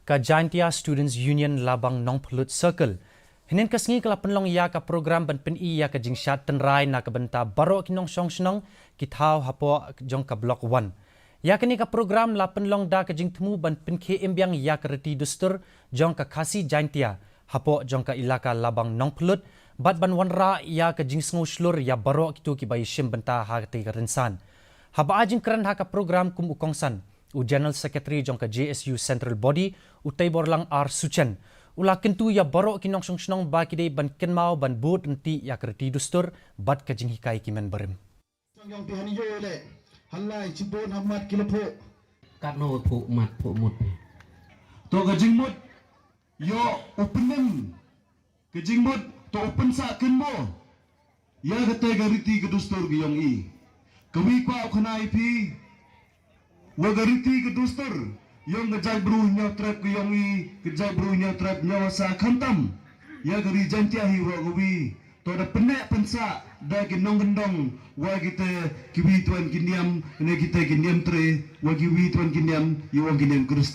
ka Jaintia Students Union Labang Nongplut Circle. Hinin kasngi kala penlong ya ka program ban pen iya ka jingshat tenrai na ka benta baro kinong song snong kithaw hapo jong ka block 1. Ya kini ka program la penlong da ka jing temu ban pen ke embyang ya ka reti dustur jong ka kasi Jaintia hapo jong ka ilaka Labang Nongplut bat ban wanra ya ka jing sngu slur ya baro kitu ki bai shim benta ha ka rinsan. Haba ajing keren ha ka program kum ukongsan u General Secretary jong ka JSU Central Body u Taibor lang R Suchen. Ula kentu ya baro kinong song ba kidei ban kenmau ban bud enti ya kerti dustur bat kajing hikai kimen berim. Yang pihani yo le halai cibon hamat kilepo karno pu mat pu mut to kajing mut yo openem kajing mut to open sa kenbo ya kate gariti kedustur giyong i kawi kwa khana ipi wa gariti kedustur yang kejai beruhnya trap kuyongi kejai beruhnya trap nyawa sa khantam ya gari Jaintia hi wa gobi to da penek pensa da ginong gendong wa kita kiwi tuan kiniam ne kita kiniam tre wa kiwi tuan kiniam yo kiniam